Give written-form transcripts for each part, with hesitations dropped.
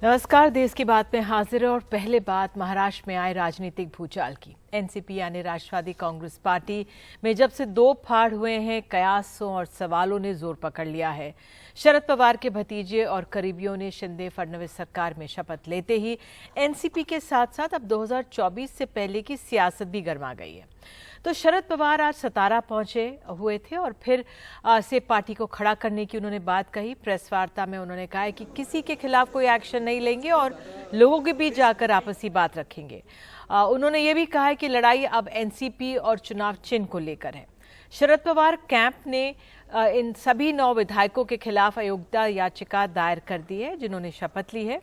नमस्कार। देश की बात में हाजिर है और पहले बात महाराष्ट्र में आए राजनीतिक भूचाल की। एनसीपी यानी राष्ट्रवादी कांग्रेस पार्टी में जब से दो फाड़ हुए हैं, कयासों और सवालों ने जोर पकड़ लिया है। शरद पवार के भतीजे और करीबियों ने शिंदे फडणवीस सरकार में शपथ लेते ही एनसीपी के साथ साथ अब 2024 से पहले की सियासत भी गर्मा गई है। तो शरद पवार आज सतारा पहुंचे हुए थे और फिर से पार्टी को खड़ा करने की उन्होंने बात कही। प्रेस वार्ता में उन्होंने कहा है कि किसी के खिलाफ कोई एक्शन नहीं लेंगे और लोगों के बीच जाकर आपसी बात रखेंगे। उन्होंने ये भी कहा है कि लड़ाई अब एनसीपी और चुनाव चिन्ह को लेकर है। शरद पवार कैंप ने इन सभी 9 विधायकों के खिलाफ अयोग्यता याचिका दायर कर दी है जिन्होंने शपथ ली है।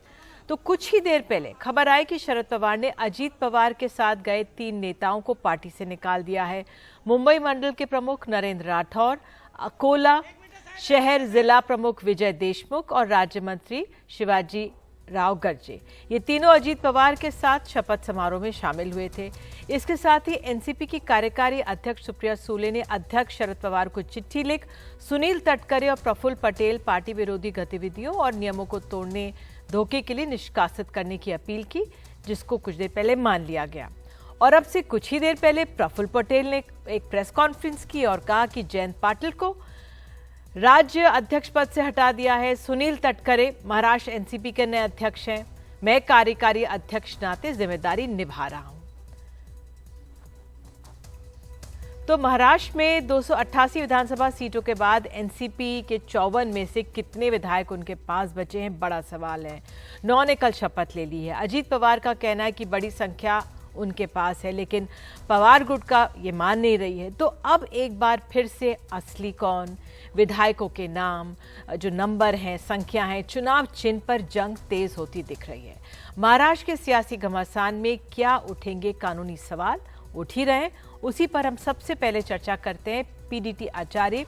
तो कुछ ही देर पहले खबर आई कि शरद पवार ने अजीत पवार के साथ गए 3 नेताओं को पार्टी से निकाल दिया है। मुंबई मंडल के प्रमुख नरेंद्र राठौर, अकोला शहर जिला प्रमुख विजय देशमुख और राज्य मंत्री शिवाजी राव गर्जे, ये तीनों अजीत पवार के साथ शपथ समारोह में शामिल हुए थे। इसके साथ ही एनसीपी की कार्यकारी अध्यक्ष सुप्रिया सुले ने अध्यक्ष शरद पवार को चिट्ठी लिख सुनील तटकरे और प्रफुल्ल पटेल पार्टी विरोधी गतिविधियों और नियमों को तोड़ने धोखे के लिए निष्कासित करने की अपील की, जिसको कुछ देर पहले मान लिया गया। और अब से कुछ ही देर पहले प्रफुल्ल पटेल ने एक प्रेस कॉन्फ्रेंस की और कहा कि जयंत पाटिल को राज्य अध्यक्ष पद से हटा दिया है। सुनील तटकरे महाराष्ट्र एनसीपी के नए अध्यक्ष हैं। मैं कार्यकारी अध्यक्ष नाते जिम्मेदारी निभा रहा हूं। तो महाराष्ट्र में 288 विधानसभा सीटों के बाद एनसीपी के 54 में से कितने विधायक उनके पास बचे हैं, बड़ा सवाल है। 9 ने कल शपथ ले ली है। अजीत पवार का कहना है कि बड़ी संख्या उनके पास है, लेकिन पवार गुट का ये मान नहीं रही है। तो अब एक बार फिर से असली कौन, विधायकों के नाम, जो नंबर हैं, संख्या है, चुनाव चिन्ह पर जंग तेज होती दिख रही है। महाराष्ट्र के सियासी घमासान में क्या उठेंगे कानूनी सवाल, उठ ही रहे। उसी पर हम सबसे पहले चर्चा करते हैं। पीडीटी आचार्य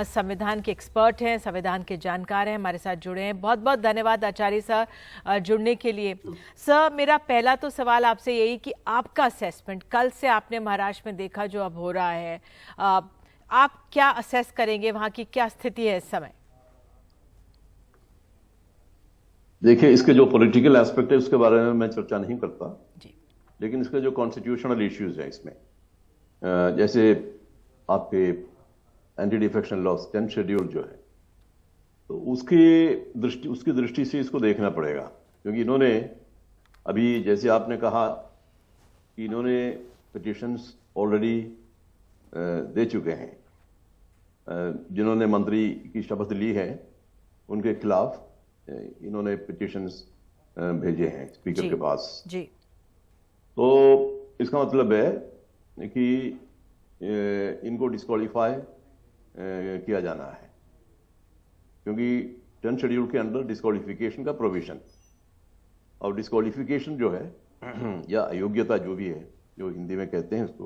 संविधान के एक्सपर्ट हैं, संविधान के जानकार हैं, हमारे साथ जुड़े हैं। बहुत बहुत धन्यवाद आचार्य सर जुड़ने के लिए। सर, मेरा पहला तो सवाल आपसे यही कि आपका असेसमेंट, कल से आपने महाराष्ट्र में देखा जो अब हो रहा है, आप क्या असेस करेंगे, वहां की क्या स्थिति है इस समय? देखिए, इसके जो पॉलिटिकल एस्पेक्ट है उसके बारे में मैं चर्चा नहीं करता जी, लेकिन इसके जो कॉन्स्टिट्यूशनल इश्यूज है इसमें, जैसे आपके एंटी डिफेक्शन लॉ 10 शेड्यूल जो है, तो उसकी दृष्टि से इसको देखना पड़ेगा। क्योंकि इन्होंने अभी, जैसे आपने कहा कि इन्होंने पिटिशंस ऑलरेडी दे चुके हैं। जिन्होंने मंत्री की शपथ ली है उनके खिलाफ इन्होंने पिटिशंस भेजे हैं स्पीकर के पास जी। तो इसका मतलब है कि इनको डिस्क्वालीफाई किया जाना है, क्योंकि 10 शेड्यूल के अंदर डिस्क्वालिफिकेशन का प्रोविजन, और डिस्क्वालिफिकेशन जो है या अयोग्यता जो भी है, जो हिंदी में कहते हैं उसको,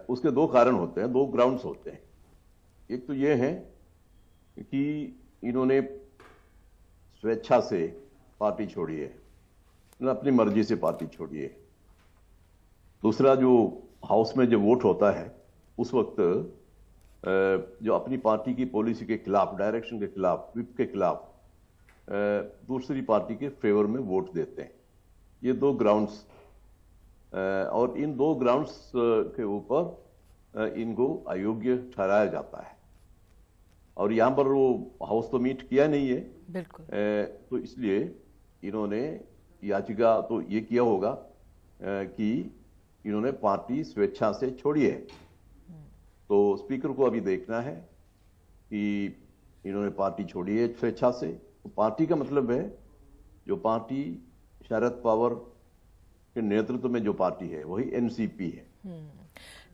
उसके 2 कारण होते हैं, 2 ग्राउंड्स होते हैं। एक तो ये है कि इन्होंने स्वेच्छा से पार्टी छोड़ी है, अपनी मर्जी से पार्टी छोड़ी है। दूसरा, जो हाउस में जो वोट होता है उस वक्त जो अपनी पार्टी की पॉलिसी के खिलाफ, डायरेक्शन के खिलाफ, विप के खिलाफ दूसरी पार्टी के फेवर में वोट देते हैं। ये 2 ग्राउंड्स, और इन 2 ग्राउंड्स के ऊपर इनको अयोग्य ठहराया जाता है। और यहां पर वो हाउस तो मीट किया नहीं है बिल्कुल, तो इसलिए इन्होंने याचिका तो ये किया होगा कि इन्होंने पार्टी स्वेच्छा से छोड़ी है। तो स्पीकर को अभी देखना है कि इन्होंने पार्टी छोड़ी है स्वेच्छा से। तो पार्टी का मतलब है जो पार्टी शरद पवार के नेतृत्व में जो पार्टी है वही एनसीपी है।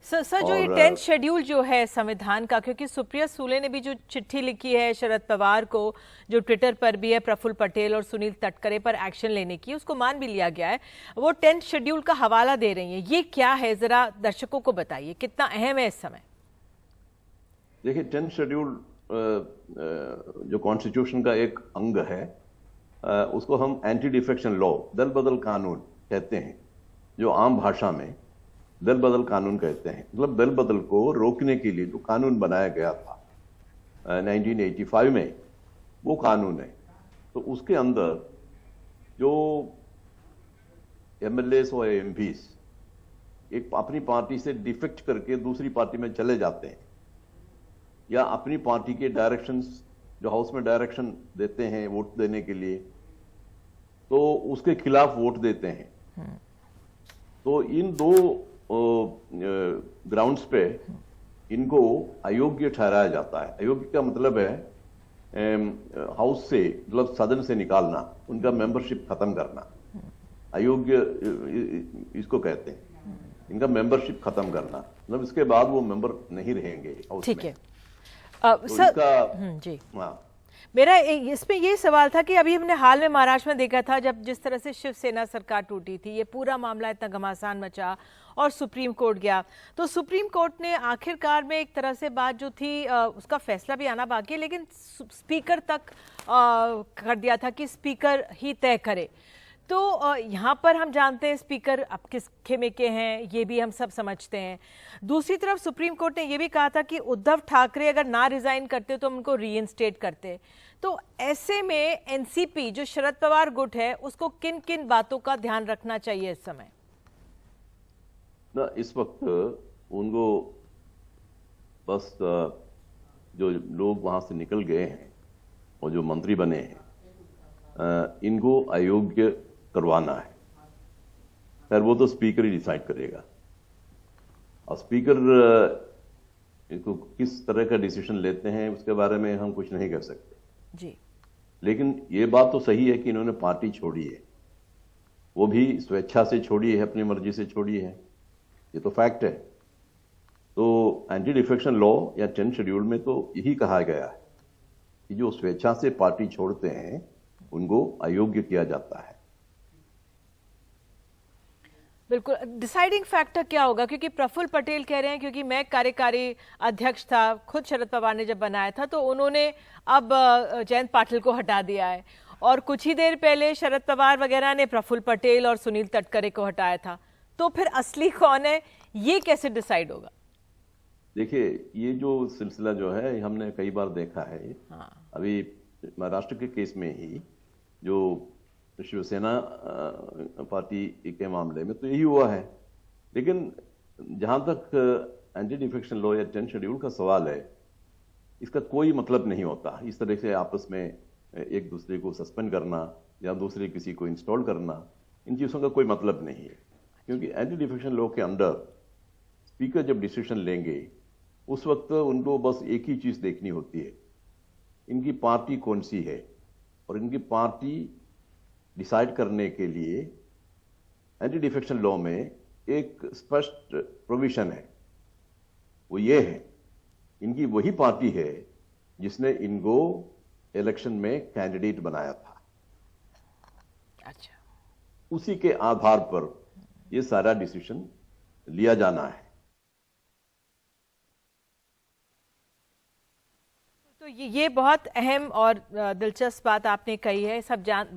सर, जो ये 10 शेड्यूल जो है संविधान का, क्योंकि सुप्रिया सुले ने भी जो चिट्ठी लिखी है शरद पवार को, जो ट्विटर पर भी है, प्रफुल्ल पटेल और सुनील तटकरे पर एक्शन लेने की, उसको मान भी लिया गया है, वो 10 शेड्यूल का हवाला दे रही हैं। ये क्या है, जरा दर्शकों को बताइए, कितना अहम है इस समय? देखिए, 10 शेड्यूल जो कॉन्स्टिट्यूशन का एक अंग है, उसको हम एंटी डिफेक्शन लॉ, दल बदल कानून कहते हैं, जो आम भाषा में दल बदल कानून कहते हैं। मतलब दल बदल को रोकने के लिए जो कानून बनाया गया था 1985 में, वो कानून है। तो उसके अंदर जो एमएलएस और एमपीस एक अपनी पार्टी से डिफेक्ट करके दूसरी पार्टी में चले जाते हैं, या अपनी पार्टी के डायरेक्शंस जो हाउस में डायरेक्शन देते हैं वोट देने के लिए, तो उसके खिलाफ वोट देते हैं, तो इन दो ग्राउंड्स पे इनको अयोग्य ठहराया जाता है। अयोग्य का मतलब है हाउस से, मतलब सदन से निकालना, उनका मेंबरशिप खत्म करना। अयोग्य इसको कहते हैं, इनका मेंबरशिप खत्म करना, मतलब इसके बाद वो मेंबर नहीं रहेंगे हाउस में। ठीक है तो सर। जी हाँ, मेरा इसमें ये सवाल था कि अभी हमने हाल में महाराष्ट्र में देखा था, जब जिस तरह से शिवसेना सरकार टूटी थी, ये पूरा मामला इतना घमासान मचा और सुप्रीम कोर्ट गया, तो सुप्रीम कोर्ट ने आखिरकार में एक तरह से बात जो थी उसका फैसला भी आना बाकी है, लेकिन स्पीकर तक कर दिया था कि स्पीकर ही तय करे। तो यहाँ पर हम जानते हैं स्पीकर अब किस खेमे के हैं, ये भी हम सब समझते हैं। दूसरी तरफ सुप्रीम कोर्ट ने ये भी कहा था कि उद्धव ठाकरे अगर ना रिजाइन करते तो हम उनको रीइंस्टेट करते। तो ऐसे में एनसीपी जो शरद पवार गुट है, उसको किन किन बातों का ध्यान रखना चाहिए इस समय? ना इस वक्त उनको बस जो लोग वहां से निकल गए हैं और जो मंत्री बने हैं, इनको अयोग्य करवाना है। खैर वो तो स्पीकर ही डिसाइड करेगा, और स्पीकर इनको किस तरह का डिसीजन लेते हैं उसके बारे में हम कुछ नहीं कर सकते जी। लेकिन ये बात तो सही है कि इन्होंने पार्टी छोड़ी है, वो भी स्वेच्छा से छोड़ी है, अपनी मर्जी से छोड़ी है, ये तो फैक्ट है। तो एंटी डिफेक्शन लॉ या 10 शेड्यूल में तो यही कहा गया है कि जो स्वेच्छा से पार्टी छोड़ते हैं उनको अयोग्य किया जाता है। बिल्कुल, डिसाइडिंग फैक्टर क्या होगा? क्योंकि प्रफुल्ल पटेल कह रहे हैं, क्योंकि मैं कार्यकारी अध्यक्ष था, खुद शरद पवार ने जब बनाया था, तो उन्होंने अब जयंत पाटिल को हटा दिया है, और कुछ ही देर पहले शरद पवार वगैरह ने प्रफुल्ल पटेल और सुनील तटकरे को हटाया था। तो फिर असली कौन है, ये कैसे डिसाइड होगा? देखिए, ये जो सिलसिला जो है हमने कई बार देखा है। हाँ। अभी महाराष्ट्र के केस में ही जो शिवसेना पार्टी के मामले में तो यही हुआ है। लेकिन जहां तक एंटी डिफेक्शन लॉ या 10 शेड्यूल का सवाल है, इसका कोई मतलब नहीं होता इस तरह से आपस में एक दूसरे को सस्पेंड करना या दूसरे किसी को इंस्टॉल करना, इन चीजों का कोई मतलब नहीं है। क्योंकि एंटी डिफेक्शन लॉ के अंडर स्पीकर जब डिसीजन लेंगे उस वक्त उनको बस एक ही चीज देखनी होती है, इनकी पार्टी कौन सी है, और इनकी पार्टी डिसाइड करने के लिए एंटी डिफेक्शन लॉ में एक स्पष्ट प्रोविजन है। वो ये है, इनकी वही पार्टी है जिसने इनको इलेक्शन में कैंडिडेट बनाया था। अच्छा, उसी के आधार पर ये सारा डिसीजन लिया जाना है। तो ये बहुत अहम और दिलचस्प बात आपने कही है, सब जान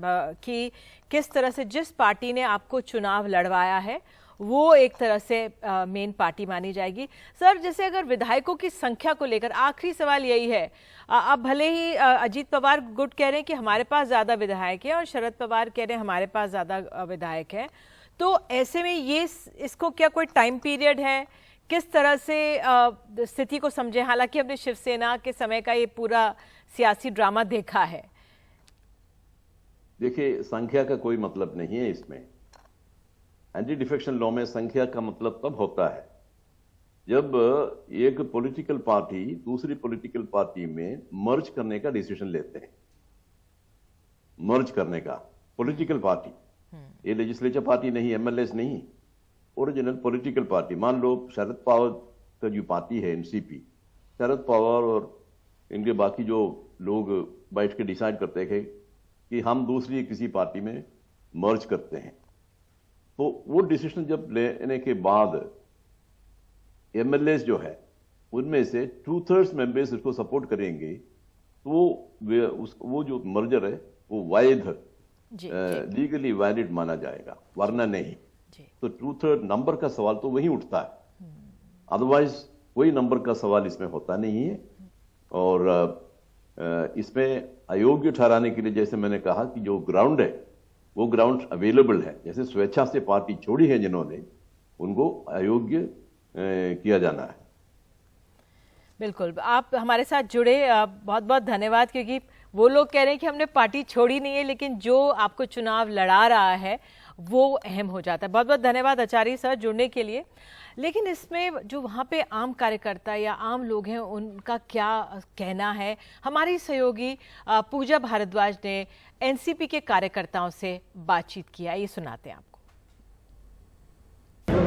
कि किस तरह से जिस पार्टी ने आपको चुनाव लड़वाया है वो एक तरह से मेन पार्टी मानी जाएगी। सर, जैसे अगर विधायकों की संख्या को लेकर आखिरी सवाल यही है, अब भले ही अजीत पवार गुट कह रहे हैं कि हमारे पास ज़्यादा विधायक हैं और शरद पवार कह रहे हैं हमारे पास ज़्यादा विधायक हैं, तो ऐसे में ये इसको क्या कोई टाइम पीरियड है, किस तरह से स्थिति को समझे? हालांकि हमने शिवसेना के समय का ये पूरा सियासी ड्रामा देखा है। देखिए, संख्या का कोई मतलब नहीं है इसमें। एंटी डिफेक्शन लॉ में संख्या का मतलब तब होता है जब एक पॉलिटिकल पार्टी दूसरी पॉलिटिकल पार्टी में मर्ज करने का डिसीजन लेते हैं। मर्ज करने का, पॉलिटिकल पार्टी, ये लेजिस्लेचर पार्टी नहीं, एमएलएस नहीं, ओरिजिनल पॉलिटिकल पार्टी। मान लो शरद पवार का जो पार्टी है एनसीपी, शरद पवार और इनके बाकी जो लोग बैठ के डिसाइड करते हैं कि हम दूसरी किसी पार्टी में मर्ज करते हैं, तो वो डिसीजन जब लेने के बाद एमएलएस जो है उनमें से 2/3 मेंबर्स इसको सपोर्ट करेंगे, तो वो जो मर्जर है वो वैध, लीगली वैलिड माना जाएगा, वरना नहीं। तो 2/3 नंबर का सवाल तो वही उठता है, अदरवाइज कोई नंबर का सवाल इसमें होता नहीं है। और इसमें अयोग्य ठहराने के लिए, जैसे मैंने कहा कि जो ग्राउंड है वो ग्राउंड अवेलेबल है। जैसे स्वेच्छा से पार्टी छोड़ी है जिन्होंने, उनको अयोग्य किया जाना है। बिल्कुल, आप हमारे साथ जुड़े, बहुत बहुत धन्यवाद। क्योंकि वो लोग कह रहे हैं कि हमने पार्टी छोड़ी नहीं है, लेकिन जो आपको चुनाव लड़ा रहा है वो अहम हो जाता है। बहुत बहुत धन्यवाद आचार्य सर जुड़ने के लिए। लेकिन इसमें जो वहाँ पे आम कार्यकर्ता या आम लोग हैं, उनका क्या कहना है? हमारी सहयोगी पूजा भारद्वाज ने एनसीपी के कार्यकर्ताओं से बातचीत किया, ये सुनाते हैं आपको।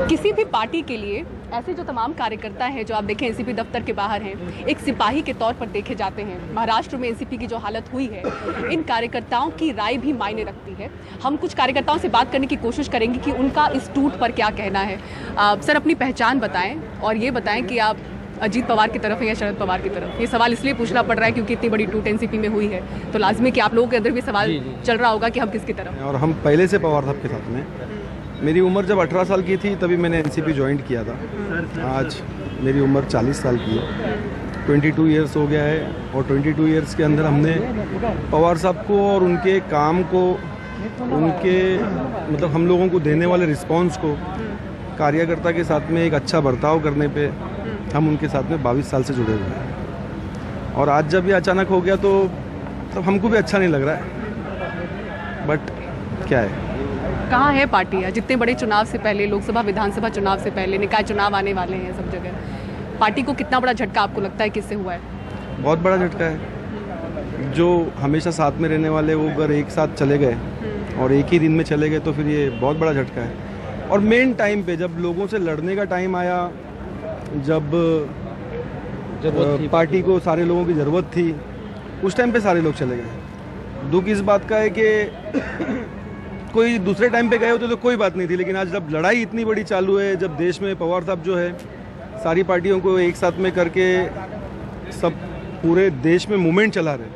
किसी भी पार्टी के लिए ऐसे जो तमाम कार्यकर्ता हैं, जो आप देखें एनसीपी दफ्तर के बाहर हैं, एक सिपाही के तौर पर देखे जाते हैं। महाराष्ट्र में एनसीपी की जो हालत हुई है, इन कार्यकर्ताओं की राय भी मायने रखती है। हम कुछ कार्यकर्ताओं से बात करने की कोशिश करेंगे कि उनका इस टूट पर क्या कहना है। सर, अपनी पहचान बताएं और ये बताएं कि आप अजीत पवार की तरफ है या शरद पवार की तरफ। ये सवाल इसलिए पूछना पड़ रहा है क्योंकि इतनी बड़ी टूट एनसीपी में हुई है, तो लाजमी कि आप लोगों के अंदर भी सवाल चल रहा होगा कि हम किसकी तरफ। और हम पहले से पवार साहब के साथ में। मेरी उम्र जब 18 साल की थी तभी मैंने एनसीपी ज्वाइन किया था। आज मेरी उम्र 40 साल की है, 22 इयर्स हो गया है। और 22 इयर्स के अंदर हमने पवार साहब को और उनके काम को, उनके मतलब हम लोगों को देने वाले रिस्पांस को, कार्यकर्ता के साथ में एक अच्छा बर्ताव करने पे हम उनके साथ में 22 साल से जुड़े हुए हैं। और आज जब ये अचानक हो गया तो तब हमको भी अच्छा नहीं लग रहा है, बट क्या है। कहाँ है पार्टी? जितने बड़े चुनाव से पहले, लोकसभा विधानसभा चुनाव से पहले निकाय चुनाव आने वाले हैं सब जगह, पार्टी को कितना बड़ा झटका आपको लगता है किससे हुआ है? बहुत बड़ा झटका है। जो हमेशा साथ में रहने वाले वो अगर एक साथ चले गए और एक ही दिन में चले गए तो फिर ये बहुत बड़ा झटका है। और मेन टाइम पे जब लोगों से लड़ने का टाइम आया, जब पार्टी को सारे लोगों की ज़रूरत थी, उस टाइम पे सारे लोग चले गए। दुख इस बात का है कि कोई दूसरे टाइम पे गए होते तो कोई बात नहीं थी, लेकिन आज जब लड़ाई इतनी बड़ी चालू है, जब देश में पवार साहब जो है सारी पार्टियों को एक साथ में करके सब पूरे देश में मूवमेंट चला रहे,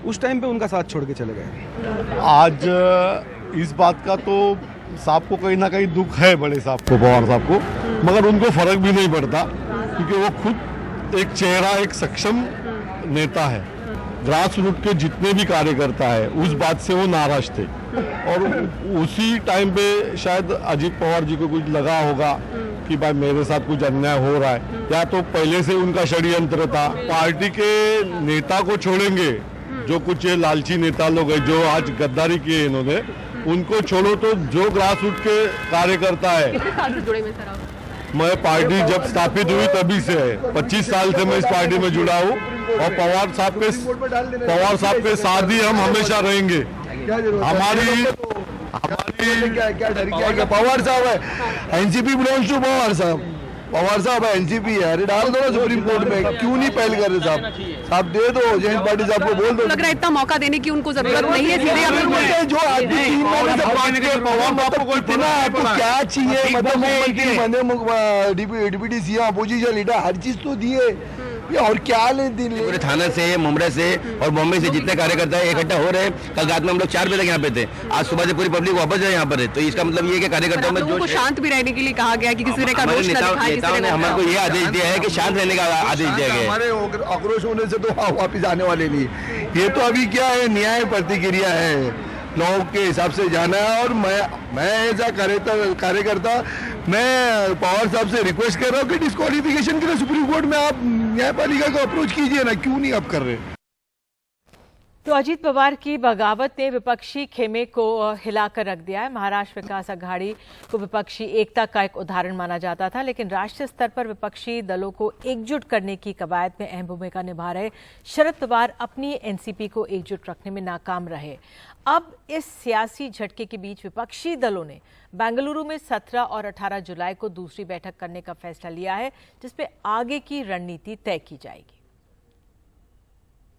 उस टाइम पे उनका साथ छोड़ के चले गए। आज इस बात का तो साहब को कहीं ना कहीं दुख है, बड़े साहब को, पवार साहब को, मगर उनको फर्क भी नहीं पड़ता क्योंकि वो खुद एक चेहरा, एक सक्षम नेता है। ग्रास रूट के जितने भी कार्यकर्ता है उस बात से वो नाराज थे और उसी टाइम पे शायद अजीत पवार जी को कुछ लगा होगा कि भाई मेरे साथ कुछ अन्याय हो रहा है, या तो पहले से उनका षड्यंत्र था। पार्टी के नेता को छोड़ेंगे, जो कुछ ये लालची नेता लोग हैं जो आज गद्दारी किए इन्होंने, उनको छोड़ो तो जो ग्रास रूट के कार्यकर्ता है। कितने साल से जुड़े हुए सर आप? मैं पार्टी जब स्थापित हुई तभी से है, 25 साल से मैं इस पार्टी में जुड़ा हूँ और पवार साहब के साथ ही हम हमेशा रहेंगे। हमारी क्या पवार साहब है, एनसीपी बिलोंग्स टू पवार साहब। पवार साहब है, एनसीपी है, अरे डाल दो ना सुप्रीम कोर्ट में, क्यों नहीं पहल कर रहे साहब? साहब दे दो, जैन पार्टी साहब को बोल दो। लग रहा है इतना मौका देने की उनको जरूरत नहीं है, सीधे जो आदमी 3 महीने से बात के पवार साहब को इतना आपको क्या चाहिए? मतलब मुख्यमंत्री बने, डिप्टी सीएम, अपोजिशन लीडर, हर चीज तो दिए, और क्या ले दिन पूरे थाना से, मुंबई से और बॉम्बे से जितने कार्यकर्ता है इकट्ठा हो रहे हैं। कल रात में हम लोग 4 बजे तक यहाँ पे थे, आज सुबह से पूरी पब्लिक वापस है यहाँ पर है। तो इसका मतलब ये है कि कार्यकर्ताओं में जो शांत भी रहने के लिए कहा गया कि किसी तरह का रोष न दिखाएं। नेताओं ने हमारे को ये आदेश दिया है कि शांत रहने का आदेश दिया गया है। हमारे आक्रोश होने से तो वापिस आने वाले नहीं, ये तो अभी क्या है, न्याय प्रतिक्रिया है, लोगों के हिसाब से जाना है। और मैं ऐसा कार्यकर्ता मैं पवार साहब से रिक्वेस्ट कर रहा हूँ कि डिस्क्वालिफिकेशन के लिए सुप्रीम कोर्ट में आप न्यायपालिका को अप्रोच कीजिए ना, क्यों नहीं आप कर रहे? तो अजीत पवार की बगावत ने विपक्षी खेमे को हिलाकर रख दिया है। महाराष्ट्र विकास अघाड़ी को विपक्षी एकता का एक उदाहरण माना जाता था, लेकिन राष्ट्रीय स्तर पर विपक्षी दलों को एकजुट करने की कवायद में अहम भूमिका निभा रहे शरद पवार अपनी एनसीपी को एकजुट रखने में नाकाम रहे। अब इस सियासी झटके के बीच विपक्षी दलों ने बेंगलुरु में 17 और 18 जुलाई को दूसरी बैठक करने का फैसला लिया है, जिसपे आगे की रणनीति तय की जाएगी।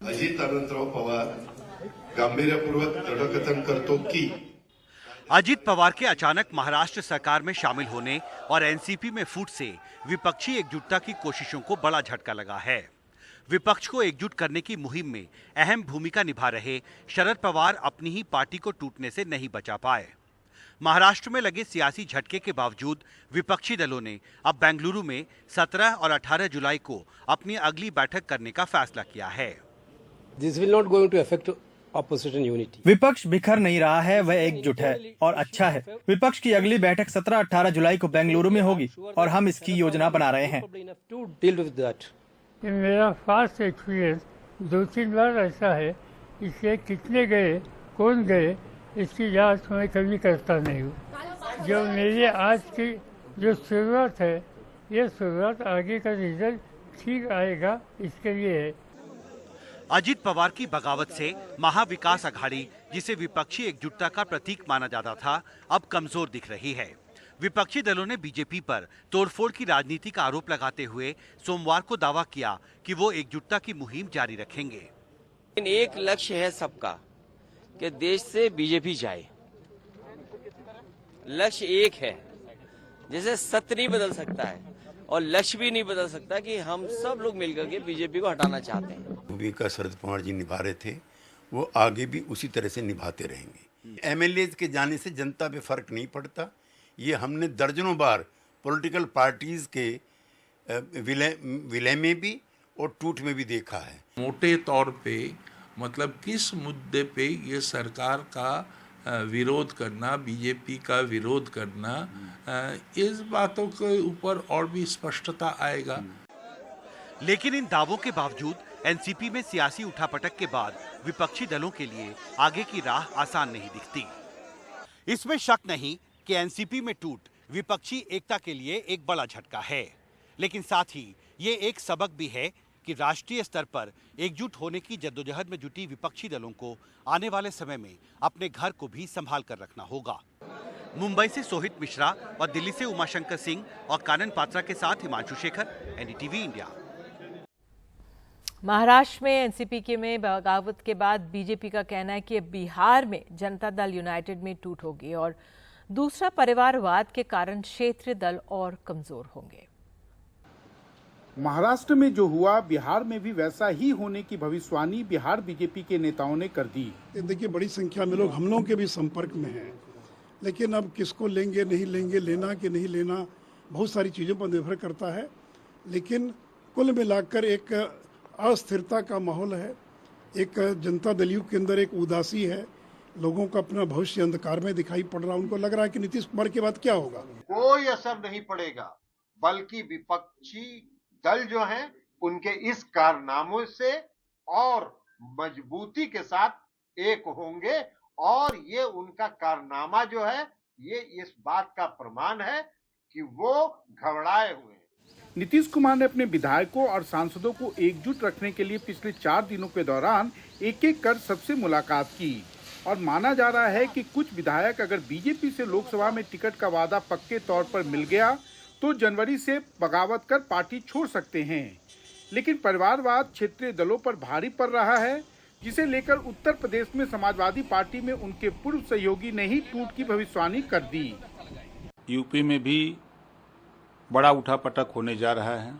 अजित अनंतराव पवार गांभीर्यपूर्वक दृढ़कथन करतो कि अजित पवार के अचानक महाराष्ट्र सरकार में शामिल होने और एनसीपी में फूट से विपक्षी एकजुटता की कोशिशों को बड़ा झटका लगा है। विपक्ष को एकजुट करने की मुहिम में अहम भूमिका निभा रहे शरद पवार अपनी ही पार्टी को टूटने से नहीं बचा पाए। महाराष्ट्र में लगे सियासी झटके के बावजूद विपक्षी दलों ने अब बेंगलुरु में 17 और 18 जुलाई को अपनी अगली बैठक करने का फैसला किया है। This will not going to affect opposition unity. विपक्ष बिखर नहीं रहा है, वह एकजुट है और अच्छा है। विपक्ष की अगली बैठक 17-18 जुलाई को बेंगलुरु में होगी और हम इसकी योजना बना रहे हैं। To deal with that. मेरा फास्ट एक्सपीरियंस 2-3 बार ऐसा है, इससे कितने गए, कौन गए, इसकी जांच मैं कभी करता नहीं हूँ। जो मेरी आज की जो शुरुआत है, ये शुरुआत आगे का रिजल्ट ठीक आएगा, इसके लिए है। अजित पवार की बगावत से महाविकास अघाड़ी, जिसे विपक्षी एकजुटता का प्रतीक माना जाता था, अब कमजोर दिख रही है। विपक्षी दलों ने बीजेपी पर तोड़फोड़ की राजनीति का आरोप लगाते हुए सोमवार को दावा किया कि वो एकजुटता की मुहिम जारी रखेंगे। एक लक्ष्य है सबका कि देश से बीजेपी जाए। लक्ष्य एक है, जैसे सत्य नहीं बदल सकता है और लक्ष्य भी नहीं बदल सकता कि हम सब लोग मिलकर के बीजेपी को हटाना चाहते हैं। भूमिका शरद पवार जी निभा रहे थे, वो आगे भी उसी तरह से निभाते रहेंगे। एमएलए के जाने से जनता पे फर्क नहीं पड़ता। ये हमने दर्जनों बार पॉलिटिकल पार्टीज के विलय में भी और टूट में भी देखा है। मोटे तौर पे मतलब किस मुद्दे पे ये सरकार का विरोध करना, बीजेपी का विरोध करना, इस बातों के ऊपर और भी स्पष्टता आएगा। लेकिन इन दावों के बावजूद एनसीपी में सियासी उठापटक के बाद विपक्षी दलों के लिए आगे की राह आसान नहीं दिखती। इसमें शक नहीं कि एनसीपी में टूट विपक्षी एकता के लिए एक बड़ा झटका है, लेकिन साथ ही ये एक सबक भी है कि राष्ट्रीय स्तर पर एकजुट होने की जद्दोजहद में जुटी विपक्षी दलों को आने वाले समय में अपने घर को भी संभाल कर रखना होगा। मुंबई से सोहित मिश्रा और दिल्ली से उमाशंकर सिंह और कानन पात्रा के साथ हिमांशु शेखर, एनडीटीवी इंडिया। महाराष्ट्र में एनसीपी के में बगावत के बाद बीजेपी का कहना है कि बिहार में जनता दल यूनाइटेड में टूट होगी और दूसरा परिवारवाद के कारण क्षेत्रीय दल और कमजोर होंगे। महाराष्ट्र में जो हुआ, बिहार में भी वैसा ही होने की भविष्यवाणी बिहार बीजेपी के नेताओं ने कर दी। देखिए, बड़ी संख्या में लोग हम लोगों के भी संपर्क में हैं, लेकिन अब किसको लेंगे नहीं लेंगे, लेना कि नहीं लेना, बहुत सारी चीज़ों पर निर्भर करता है। लेकिन कुल मिलाकर एक अस्थिरता का माहौल है, एक जनता दलियों के अंदर एक उदासी है, लोगों का अपना भविष्य अंधकार में दिखाई पड़ रहा है। उनको लग रहा है कि नीतीश कुमार के बाद क्या होगा। कोई असर नहीं पड़ेगा, बल्कि विपक्षी दल जो हैं उनके इस कारनामों से और मजबूती के साथ एक होंगे और ये उनका कारनामा जो है ये इस बात का प्रमाण है कि वो घबराए हुए हैं। नीतीश कुमार ने अपने विधायकों और सांसदों को एकजुट रखने के लिए पिछले 4 दिनों के दौरान एक-एक कर सबसे मुलाकात की और माना जा रहा है कि कुछ विधायक अगर बीजेपी से लोकसभा में टिकट का वादा पक्के तौर पर मिल गया तो जनवरी से बगावत कर पार्टी छोड़ सकते हैं। लेकिन परिवारवाद क्षेत्रीय दलों पर भारी पड़ रहा है, जिसे लेकर उत्तर प्रदेश में समाजवादी पार्टी में उनके पूर्व सहयोगी ने ही टूट की भविष्यवाणी कर दी। यूपी में भी बड़ा उठापटक होने जा रहा है।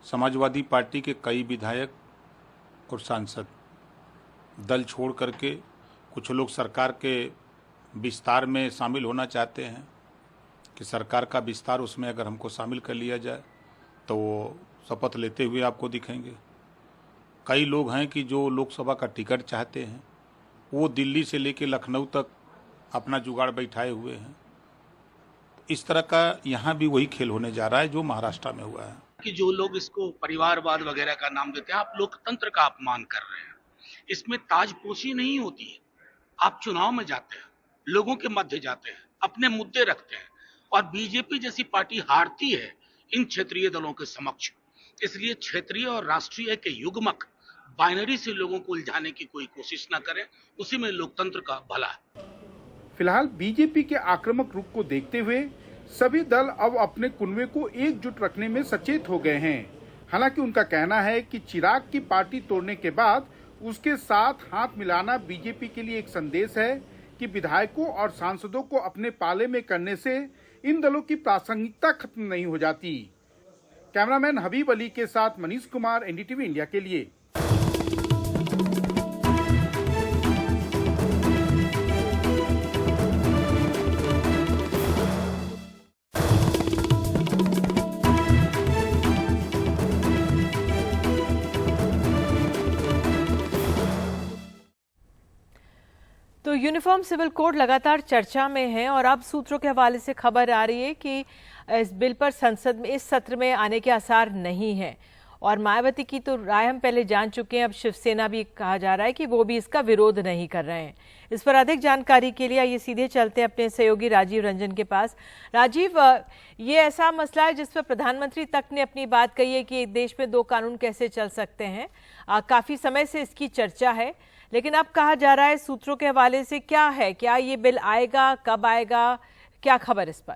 समाजवादी पार्टी के कई विधायक और सांसद दल छोड़ करके कुछ लोग सरकार के विस्तार में शामिल होना चाहते हैं कि सरकार का विस्तार, उसमें अगर हमको शामिल कर लिया जाए तो वो शपथ लेते हुए आपको दिखेंगे। कई लोग हैं कि जो लोकसभा का टिकट चाहते हैं, वो दिल्ली से लेकर लखनऊ तक अपना जुगाड़ बैठाए हुए हैं। इस तरह का यहाँ भी वही खेल होने जा रहा है जो महाराष्ट्र में हुआ है कि जो लोग इसको परिवारवाद वगैरह का नाम देते हैं, आप लोकतंत्र का अपमान कर रहे हैं। इसमें ताजपोशी नहीं होती है। आप चुनाव में जाते हैं, लोगों के मध्य जाते हैं, अपने मुद्दे रखते हैं और बीजेपी जैसी पार्टी हारती है इन क्षेत्रीय दलों के समक्ष। इसलिए क्षेत्रीय और राष्ट्रीय के युग्मक बाइनरी से लोगों को उलझाने की कोई कोशिश न करें, उसी में लोकतंत्र का भला है। फिलहाल बीजेपी के आक्रामक रुख को देखते हुए सभी दल अब अपने कुनबे को एकजुट रखने में सचेत हो गए हैं। हालांकि उनका कहना है कि चिराग की पार्टी तोड़ने के बाद उसके साथ हाथ मिलाना बीजेपी के लिए एक संदेश है कि विधायकों और सांसदों को अपने पाले में करने से इन दलों की प्रासंगिकता खत्म नहीं हो जाती। कैमरामैन हबीब अली के साथ मनीष कुमार, एनडीटीवी इंडिया के लिए। तो यूनिफॉर्म सिविल कोड लगातार चर्चा में है और अब सूत्रों के हवाले से खबर आ रही है कि इस बिल पर संसद में इस सत्र में आने के आसार नहीं है और मायावती की तो राय हम पहले जान चुके हैं। अब शिवसेना भी कहा जा रहा है कि वो भी इसका विरोध नहीं कर रहे हैं। इस पर अधिक जानकारी के लिए आइए सीधे चलते हैं अपने सहयोगी राजीव रंजन के पास। राजीव, ये ऐसा मसला है जिस पर प्रधानमंत्री तक ने अपनी बात कही है कि देश में 2 कानून कैसे चल सकते हैं। काफी समय से इसकी चर्चा है, लेकिन अब कहा जा रहा है सूत्रों के हवाले से क्या है, क्या ये बिल आएगा, कब आएगा, क्या खबर इस पर?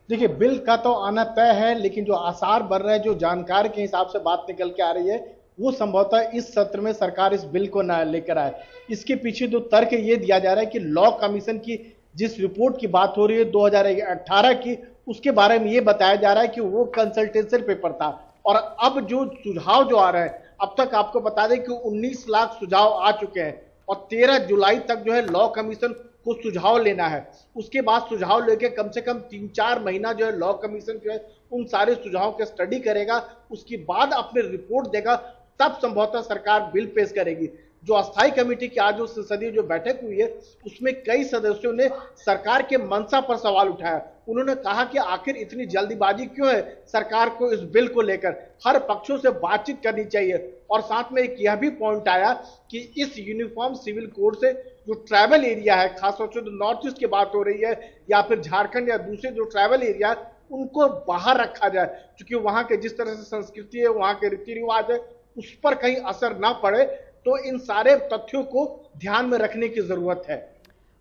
देखिए, बिल का तो आना तय है, लेकिन जो आसार बढ़ रहे हैं, जो जानकार के हिसाब से बात निकल के आ रही है, वो संभवतः इस सत्र में सरकार इस बिल को न लेकर आए। इसके पीछे जो तर्क ये दिया जा रहा है कि लॉ कमीशन की जिस रिपोर्ट की बात हो रही है 2018 की, उसके बारे में ये बताया जा रहा है कि वो कंसल्टेशन पेपर था और अब जो सुझाव जो आ रहे हैं, अब तक आपको बता दें कि 19 लाख सुझाव आ चुके हैं और 13 जुलाई तक जो है लॉ कमीशन को सुझाव लेना है। उसके बाद सुझाव लेके कम से कम 3-4 महीना जो है लॉ कमीशन जो है उन सारे सुझावों के स्टडी करेगा, उसके बाद अपने रिपोर्ट देगा, तब संभवतः सरकार बिल पेश करेगी। जो अस्थायी कमेटी की आज जो संसदीय जो बैठक हुई है, उसमें कई सदस्यों ने सरकार के मंशा पर सवाल उठाया। उन्होंने कहा कि आखिर इतनी जल्दीबाजी क्यों है सरकार को इस बिल को लेकर, हर पक्षों से बातचीत करनी चाहिए। और साथ में एक यह भी पॉइंट आया कि इस यूनिफॉर्म सिविल कोड से जो ट्राइबल एरिया है, खासतौर से जो नॉर्थ ईस्ट की बात हो रही है या फिर झारखंड या दूसरे जो ट्राइबल एरिया है, उनको बाहर रखा जाए, क्योंकि वहां के जिस तरह से संस्कृति है, वहां के रीति रिवाज है, उस पर कहीं असर ना पड़े। तो इन सारे तथ्यों को ध्यान में रखने की जरूरत है।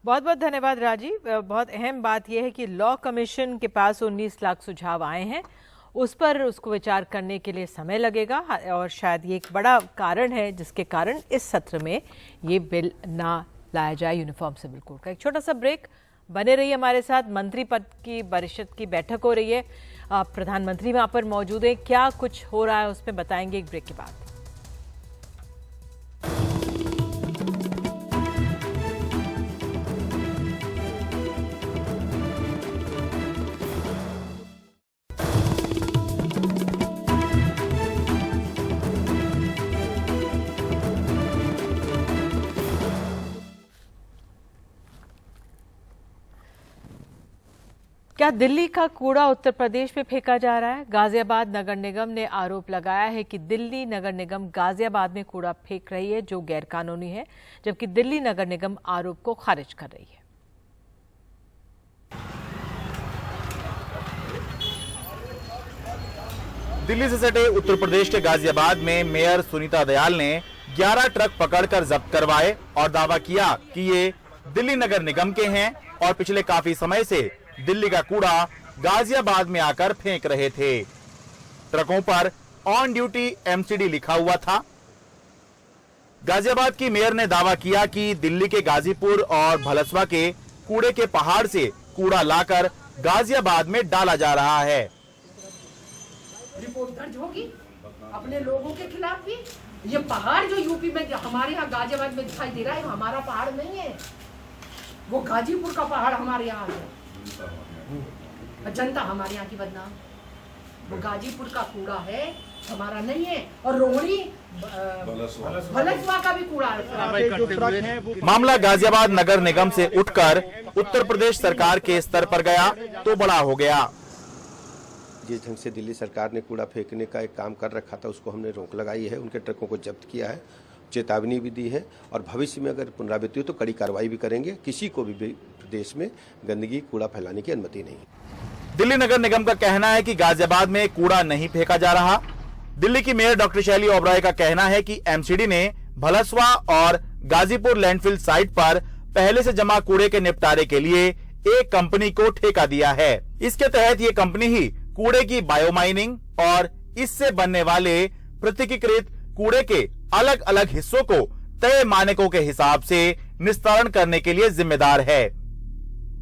बहुत बहुत धन्यवाद राजीव। बहुत अहम बात यह है कि लॉ कमीशन के पास 19 लाख सुझाव आए हैं, उस पर उसको विचार करने के लिए समय लगेगा और शायद ये एक बड़ा कारण है जिसके कारण इस सत्र में ये बिल ना लाया जाए यूनिफॉर्म सिविल कोड का। एक छोटा सा ब्रेक, बने रहिए हमारे साथ। मंत्री पद की परिषद की बैठक हो रही है, प्रधानमंत्री वहाँ पर मौजूद है, क्या कुछ हो रहा है उसमें बताएंगे एक ब्रेक के बाद। क्या दिल्ली का कूड़ा उत्तर प्रदेश में फेंका जा रहा है? गाजियाबाद नगर निगम ने आरोप लगाया है कि दिल्ली नगर निगम गाजियाबाद में कूड़ा फेंक रही है जो गैरकानूनी है, जबकि दिल्ली नगर निगम आरोप को खारिज कर रही है। दिल्ली से सटे उत्तर प्रदेश के गाजियाबाद में मेयर सुनीता दयाल ने 11 ट्रक पकड़कर जब्त करवाए और दावा किया कि ये दिल्ली नगर निगम के हैं और पिछले काफी समय से दिल्ली का कूड़ा गाजियाबाद में आकर फेंक रहे थे। ट्रकों पर ऑन ड्यूटी एमसीडी लिखा हुआ था। गाजियाबाद की मेयर ने दावा किया कि दिल्ली के गाजीपुर और भलसवा के कूड़े के पहाड़ से कूड़ा लाकर गाजियाबाद में डाला जा रहा है। रिपोर्ट दर्ज होगी अपने लोगों के खिलाफ भी। ये पहाड़ जो यूपी में हमारे यहाँ गाजियाबाद में दिखाई दे रहा है, हमारा पहाड़ नहीं है, वो गाजीपुर का पहाड़ हमारे यहाँ है। जनता हमारे यहाँ की बदनाम, वो गाजीपुर का कूड़ा है, हमारा नहीं है। और रोहिणी भलसवा का भी कूड़ा है। मामला गाजियाबाद नगर निगम से उठकर उत्तर प्रदेश सरकार के स्तर पर गया तो बड़ा हो गया। जिस ढंग से दिल्ली सरकार ने कूड़ा फेंकने का एक काम कर रखा था, उसको हमने रोक लगाई है, उनके ट्रकों को जब्त किया है, चेतावनी भी दी है और भविष्य में अगर पुनरावृत्ति हो तो कड़ी कार्रवाई भी करेंगे। किसी को भी प्रदेश में गंदगी कूड़ा फैलाने की अनुमति नहीं। दिल्ली नगर निगम का कहना है कि गाजियाबाद में कूड़ा नहीं फेंका जा रहा। दिल्ली की मेयर डॉक्टर शैली ओबराय का कहना है कि एमसीडी ने भलसवा और गाजीपुर लैंडफिल साइट पर पहले से जमा कूड़े के निपटारे के लिए एक कंपनी को ठेका दिया है। इसके तहत ये कंपनी ही कूड़े की बायोमाइनिंग और इससे बनने वाले पृथकीकृत कूड़े के अलग अलग हिस्सों को तय मानकों के हिसाब से निस्तारण करने के लिए जिम्मेदार है।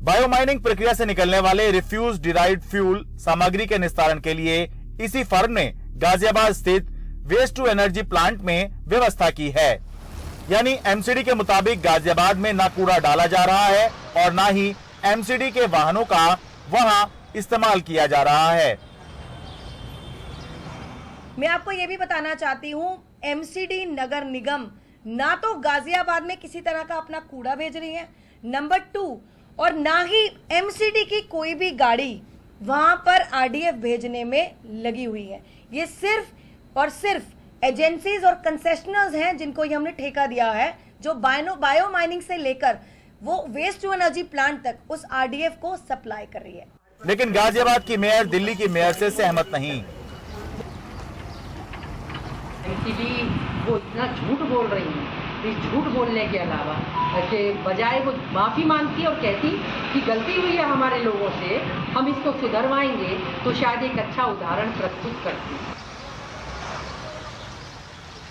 बायोमाइनिंग प्रक्रिया से निकलने वाले रिफ्यूज डिराइव्ड फ्यूल सामग्री के निस्तारण के लिए इसी फर्म ने गाजियाबाद स्थित वेस्ट टू एनर्जी प्लांट में व्यवस्था की है। यानी एमसीडी के मुताबिक गाजियाबाद में ना कूड़ा डाला जा रहा है और ना ही एमसीडी के वाहनों का वहां इस्तेमाल किया जा रहा है। मैं आपको ये भी बताना चाहती हूँ, एमसीडी नगर निगम ना तो गाजियाबाद में किसी तरह का अपना कूड़ा भेज रही है, नंबर 2, और ना ही एमसीडी की कोई भी गाड़ी वहां पर आरडीएफ भेजने में लगी हुई है। ये सिर्फ और सिर्फ एजेंसीज और कंसेशनर्स हैं जिनको ये हमने ठेका दिया है, जो बायो माइनिंग से लेकर वो वेस्ट टू एनर्जी प्लांट तक उस आरडीएफ को सप्लाई कर रही है। लेकिन गाजियाबाद की मेयर दिल्ली की मेयर से सहमत नहीं। एमसीडी वो इतना झूठ बोल रही है, इस झूठ बोलने के अलावा के बजाय वो माफी मांगती और कहती कि गलती हुई है हमारे लोगों से, हम इसको सुधरवाएंगे, तो शायद एक अच्छा उदाहरण प्रस्तुत करती।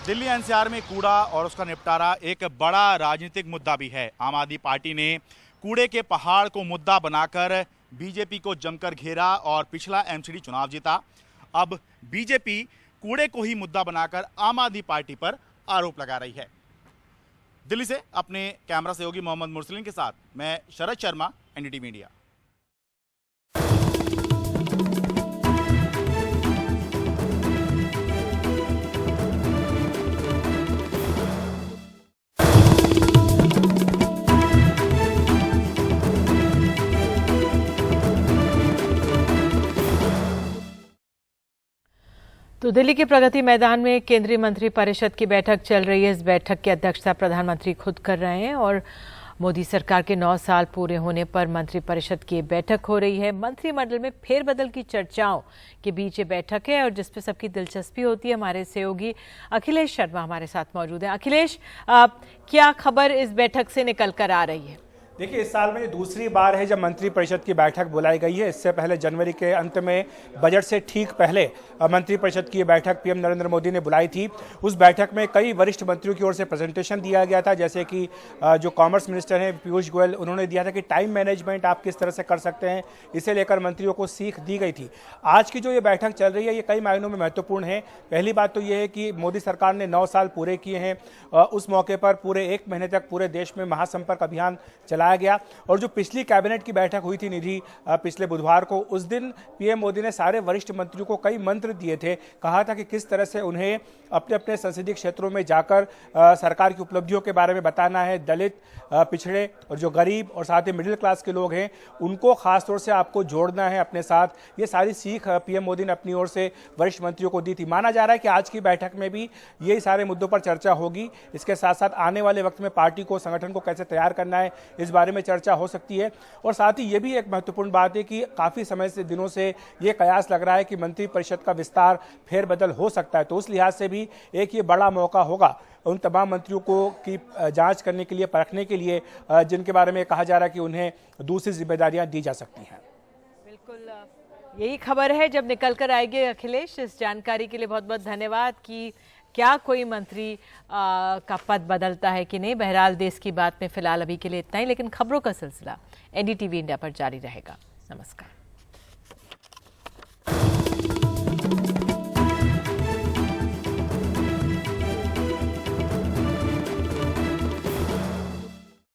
दिल्ली एनसीआर में कूड़ा और उसका निपटारा एक बड़ा राजनीतिक मुद्दा भी है। आम आदमी पार्टी ने कूड़े के पहाड़ को मुद्दा बनाकर बीजेपी को जमकर घेरा और पिछला एमसीडी चुनाव जीता। अब बीजेपी कूड़े को ही मुद्दा बनाकर आम आदमी पार्टी पर आरोप लगा रही है। दिल्ली से अपने कैमरा सहयोगी मोहम्मद मुरसलीन के साथ मैं शरद शर्मा, एनडीटीवी मीडिया। तो दिल्ली के प्रगति मैदान में केंद्रीय मंत्री परिषद की बैठक चल रही है। इस बैठक की अध्यक्षता प्रधानमंत्री खुद कर रहे हैं और मोदी सरकार के 9 साल पूरे होने पर मंत्री परिषद की बैठक हो रही है। मंत्रिमंडल में फेरबदल की चर्चाओं के बीच ये बैठक है और जिसपे सबकी दिलचस्पी होती है। हमारे सहयोगी अखिलेश शर्मा हमारे साथ मौजूद हैं। अखिलेश, क्या खबर इस बैठक से निकल कर आ रही है? देखिए, इस साल में ये दूसरी बार है जब मंत्रिपरिषद की बैठक बुलाई गई है। इससे पहले जनवरी के अंत में बजट से ठीक पहले मंत्रिपरिषद की बैठक पीएम नरेंद्र मोदी ने बुलाई थी। उस बैठक में कई वरिष्ठ मंत्रियों की ओर से प्रेजेंटेशन दिया गया था, जैसे कि जो कॉमर्स मिनिस्टर हैं पीयूष गोयल, उन्होंने दिया था कि टाइम मैनेजमेंट आप किस तरह से कर सकते हैं, इसे लेकर मंत्रियों को सीख दी गई थी। आज की जो ये बैठक चल रही है ये कई मायनों में महत्वपूर्ण है। पहली बात तो ये है कि मोदी सरकार ने 9 साल पूरे किए हैं। उस मौके पर पूरे 1 महीने तक पूरे देश में महासंपर्क अभियान चलाया गया और जो पिछली कैबिनेट की बैठक हुई थी निधि पिछले बुधवार को, उस दिन पीएम मोदी ने सारे वरिष्ठ मंत्रियों को कई मंत्र दिए थे। कहा था कि किस तरह से उन्हें अपने अपने संसदीय क्षेत्रों में जाकर सरकार की उपलब्धियों के बारे में बताना है। दलित, पिछड़े और जो गरीब और साथ ही मिडिल क्लास के लोग हैं उनको खासतौर से आपको जोड़ना है अपने साथ। ये सारी सीख पीएम मोदी ने अपनी ओर से वरिष्ठ मंत्रियों को दी थी। माना जा रहा है कि आज की बैठक में भी यही सारे मुद्दों पर चर्चा होगी। इसके साथ साथ आने वाले वक्त में पार्टी को, संगठन को कैसे तैयार करना है, इस बारे में चर्चा हो सकती है। और साथ ही ये भी एक महत्वपूर्ण बात है कि काफी समय से, दिनों से ये कयास लग रहा है कि मंत्रिपरिषद का विस्तार, फेरबदल हो सकता है। तो उस लिहाज से भी एक ये बड़ा मौका होगा उन तमाम मंत्रियों को की जांच करने के लिए, परखने के लिए, जिनके बारे में कहा जा रहा है कि उन्हें दूसरी जिम्मेदारियां दी जा सकती हैं। बिल्कुल यही खबर है जब निकल कर आएगी। अखिलेश, इस जानकारी के लिए बहुत बहुत धन्यवाद। कि क्या कोई मंत्री का पद बदलता है कि नहीं, बहरहाल देश की बात में फिलहाल अभी के लिए इतना ही, लेकिन खबरों का सिलसिला एनडीटीवी इंडिया पर जारी रहेगा। नमस्कार।